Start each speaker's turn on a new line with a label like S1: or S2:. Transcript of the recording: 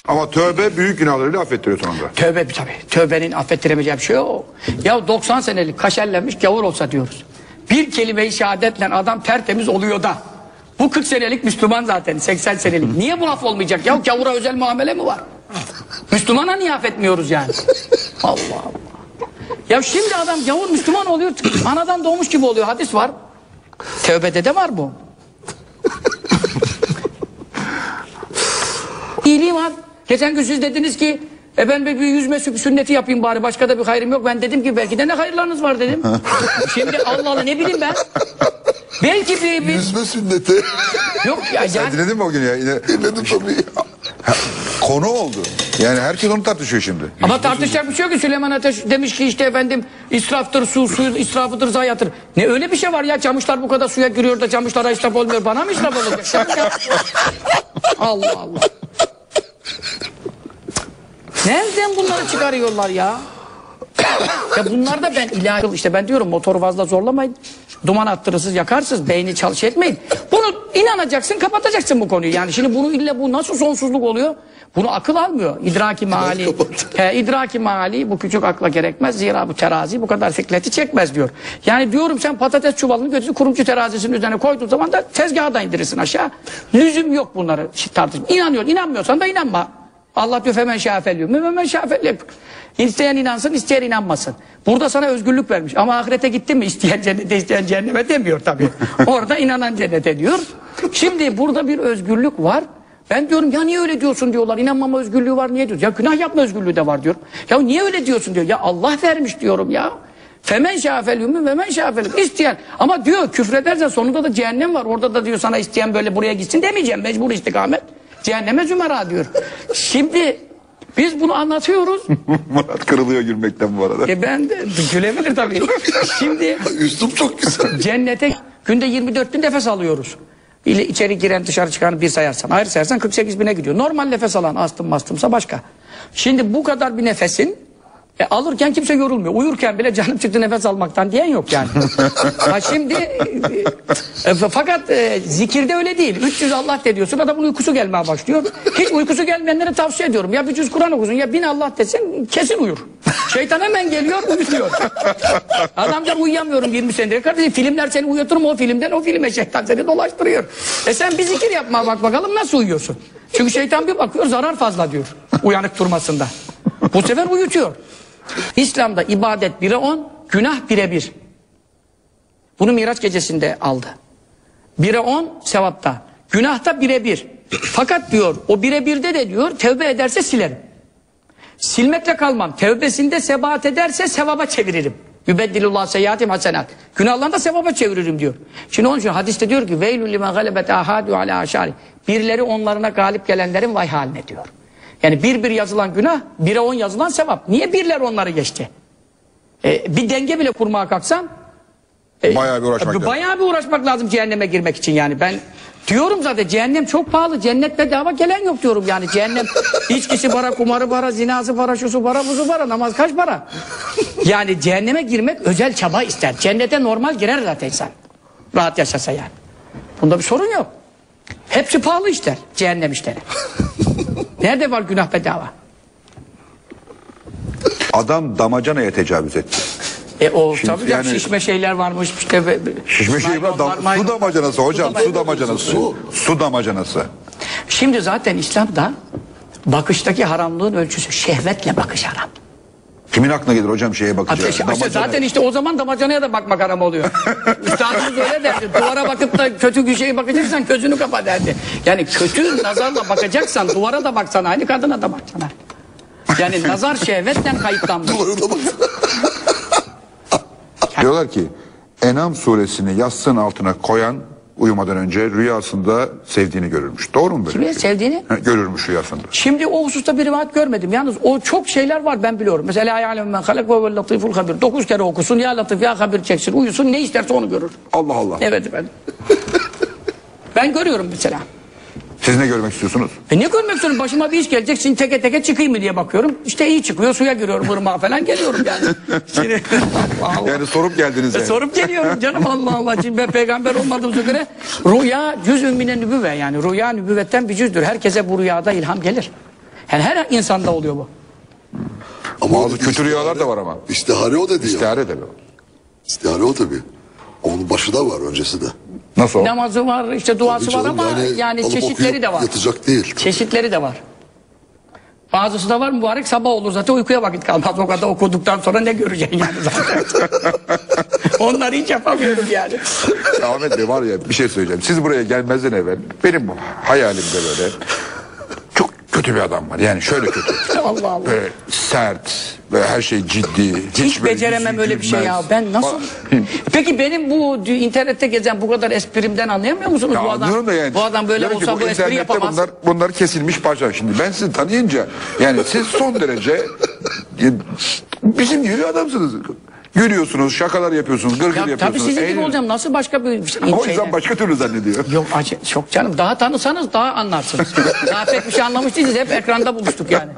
S1: Ama tövbe büyük günahlarıyla affettiriyor sonunda.
S2: Tövbe tabii. Tövbenin affettiremeyeceği bir şey yok. Ya 90 senelik kaşerlenmiş gavur olsa diyoruz. Bir kelime-i şehadetle adam tertemiz oluyor da. Bu 40 senelik Müslüman zaten, 80 senelik. Niye bu laf olmayacak ya? Gavura özel muamele mi var? Müslümana niye affetmiyoruz yani? Allah Allah. Ya şimdi adam gavur Müslüman oluyor, anadan doğmuş gibi oluyor. Hadis var. Tevbede de var bu. İyiliği var. Geçen gün siz dediniz ki ben bir yüzme sünneti yapayım bari, başka da bir hayrım yok. Ben dedim ki belki de ne hayırlarınız var dedim. Şimdi Allah Allah ne bileyim ben. Belki bir...
S3: Yüzme sünneti.
S2: Yok ya.
S1: Sen dinledin mi o gün ya?
S3: Dinledim tabii.
S1: Konu oldu. Yani herkes onu tartışıyor şimdi.
S2: Ama tartışacak bir şey yok ki. Süleyman Ateş demiş ki işte efendim israftır, suyu israfıdır, zayiattır. Ne öyle bir şey var ya, camışlar bu kadar suya giriyor da camışlara israf olmuyor. Bana mı israf olacak? Allah Allah. Nereden bunları çıkarıyorlar ya? Ya bunlar da ben ilahi işte ben diyorum motoru fazla zorlamayın. Duman attırırsınız, yakarsınız, beyni çalış etmeyin. Bunu inanacaksın, kapatacaksın bu konuyu. Yani şimdi bunu illa bu nasıl sonsuzluk oluyor? Bunu akıl almıyor. İdraki mali. İdraki mali bu küçük akla gerekmez. Zira bu terazi bu kadar sikleti çekmez diyor. Yani diyorum sen patates çuvalını götür kurumcu terazisinin üzerine koyduğun zaman da tezgaha da indirirsin aşağı. Lüzum yok bunları tartışma. İnanıyor, inanmıyorsan da inanma. Allah diyor femen şafeliyor. Femen şafeliyor. İsteyen inansın, isteyen inanmasın. Burada sana özgürlük vermiş. Ama ahirete gittin mi isteyen cennete, isteyen cehenneme demiyor tabii. Orada inanan cennete diyor. Şimdi burada bir özgürlük var. Ben diyorum ya niye öyle diyorsun diyorlar. İnanmama özgürlüğü var niye diyorsun? Ya günah yapma özgürlüğü de var diyorum. Ya niye öyle diyorsun diyor. Ya Allah vermiş diyorum ya. Femen şafeliyor ve men şafeliyor. İsteyen. Ama diyor küfredersen sonunda da cehennem var. Orada da diyor sana isteyen böyle buraya gitsin demeyeceğim. Mecbur istikamet. Cehenneme zümera diyor. Şimdi biz bunu anlatıyoruz.
S1: Murat kırılıyor gülmekten bu arada.
S2: Ben de gülebilir tabii. Şimdi
S3: Üslup çok güzel.
S2: cennete günde 24 bin nefes alıyoruz. İçeri giren dışarı çıkanı bir sayarsan. Ayrı sayarsan 48 bine gidiyor. Normal nefes alan astım mastımsa başka. Şimdi bu kadar bir nefesin alırken kimse yorulmuyor. Uyurken bile canım çıktı nefes almaktan diyen yok yani. Ha şimdi fakat zikirde öyle değil. 300 Allah de diyorsun, adamın uykusu gelmeye başlıyor. Hiç uykusu gelmeyenlere tavsiye ediyorum. Ya bir cüz Kur'an okusun ya 1000 Allah desin kesin uyur. Şeytan hemen geliyor uyutuyor. Adamca uyuyamıyorum 20 senedir. Kardeşim filmler seni uyutur mu o filmden o filme şeytan seni dolaştırıyor. Sen bir zikir yapma bak bakalım nasıl uyuyorsun. Çünkü şeytan bir bakıyor zarar fazla diyor uyanık durmasında. Bu sefer uyutuyor. İslam'da ibadet 1'e 10, günah 1'e 1. Bunu Miraç gecesinde aldı. 1'e 10 sevapta. Günahta 1'e 1. Fakat diyor o 1'e 1'de de diyor tevbe ederse silerim. Silmekle kalmam. Tevbesinde sebat ederse sevaba çeviririm. Yübeddilullah seyyatim hasenat. Günahlarını da sevaba çeviririm diyor. Şimdi onun için hadiste diyor ki veylül limen galebet ahadu ala aşari. Birileri onlarına galip gelenlerin vay haline diyor. Yani bir yazılan günah, 1'e 10 yazılan sevap. Niye birler onları geçti? Bir denge bile kurmaya kalksan
S1: bayağı bir
S2: uğraşmak lazım cehenneme girmek için yani. Ben diyorum zaten cehennem çok pahalı. Cennet bedava gelen yok diyorum yani. Cehennem içkisi para, kumarı para, zinası para, şusu para, buzu para, namaz kaç para? Yani cehenneme girmek özel çaba ister. Cennete normal girer zaten insan. Rahat yaşasa yani. Bunda bir sorun yok. Hepsi pahalı işler. Cehennem işleri. Nerede var günah bedava?
S1: Adam damacanaya tecavüz etti.
S2: O
S1: Şimdi
S2: tabii
S1: yani,
S2: şişme şeyler varmış işte.
S1: Şişme şey var. Su damacanası hocam. Su damacanası. Su damacanası.
S2: Şimdi zaten İslam'da bakıştaki haramlığın ölçüsü şehvetle bakış haram.
S1: Kimin aklına gelir hocam şeye bakacağız?
S2: Zaten işte o zaman damacanaya da bakmak haram oluyor. Üstadımız öyle derdi. Duvara bakıp da kötü bir şeye bakacaksan gözünü kapa derdi. Yani kötü nazarla bakacaksan duvara da baksan aynı, kadına da baksana. Yani nazar şehvetle kayıtlanmış.
S1: Diyorlar ki En'am suresini yastığın altına koyan uyumadan önce rüyasında sevdiğini görürmüş. Doğru mu böyle?
S2: Kimi sevdiğini?
S1: Görürmüş rüyasında.
S2: Şimdi o hususta bir rivayet görmedim. Yalnız o çok şeyler var ben biliyorum. Mesela ya alem men halak ve latiful habir. 9 kere okusun ya latif ya habir çeksin. Uyusun ne isterse onu görür.
S1: Allah Allah.
S2: Evet efendim. Ben görüyorum mesela.
S1: Siz ne görmek istiyorsunuz?
S2: Ne görmek istiyorum? Başıma bir iş gelecek. Şimdi teke teke çıkayım mı diye bakıyorum. İşte iyi çıkıyor. Suya giriyorum. Irmağa falan geliyorum yani. Şimdi, Allah.
S1: Yani sorup geldiniz yani.
S2: Sorup geliyorum canım Allah Allah. Şimdi ben peygamber olmadığımıza göre rüya cüz-ü mine nübüvve yani. Rüya nübüvvetten bir cüzdür. Herkese bu rüyada ilham gelir. Yani her insanda oluyor bu.
S3: Ama
S1: Bazı
S3: o dedi,
S1: kötü rüyalar da var ama.
S3: İstihare o dedi ya.
S1: İstihare ederler.
S3: İstihare o tabii. Onun başı da var öncesi de.
S1: Nasıl o?
S2: Namazı var, işte duası
S3: Tabii
S2: var
S3: canım,
S2: ama yani
S3: alıp
S2: çeşitleri
S3: okuyup
S2: de var.
S3: Yatacak değil.
S2: Çeşitleri de var. Bazısı da var mübarek sabah olur zaten uykuya vakit kalmaz. O kadar okuduktan sonra ne göreceksin yani zaten. Onları hiç yapamıyorum yani.
S1: Ahmet Bey var ya bir şey söyleyeceğim. Siz buraya gelmezden evvel benim hayalimde böyle çok kötü bir adam var. Yani şöyle kötü.
S2: Allah Allah.
S1: Böyle sert ve her şey ciddi.
S2: Hiç
S1: böyle
S2: beceremem
S1: yüzü
S2: öyle bir şey ya.
S1: gülmez.
S2: Ben nasıl? Peki benim bu internette gezen bu kadar esprimden anlayamıyor musunuz?
S1: Ya
S2: bu adam,
S1: anlıyorum da yani.
S2: bu adam böyle
S1: Diyorum ki
S2: olsa bu espri
S1: internette
S2: yapamaz.
S1: bunlar kesilmiş parça. Şimdi ben sizi tanıyınca yani siz son derece bizim gibi bir adamsınız. Gülüyorsunuz, şakalar yapıyorsunuz, gırgır
S2: Ya, tabii
S1: yapıyorsunuz.
S2: sizin gibi
S1: Eğlenin.
S2: olacağım. Nasıl başka bir şey?
S1: O yüzden başka türlü zannediyor.
S2: Yok çok canım. Daha tanısanız daha anlarsınız. Daha pek bir şey anlamış değiliz. Hep ekranda buluştuk yani.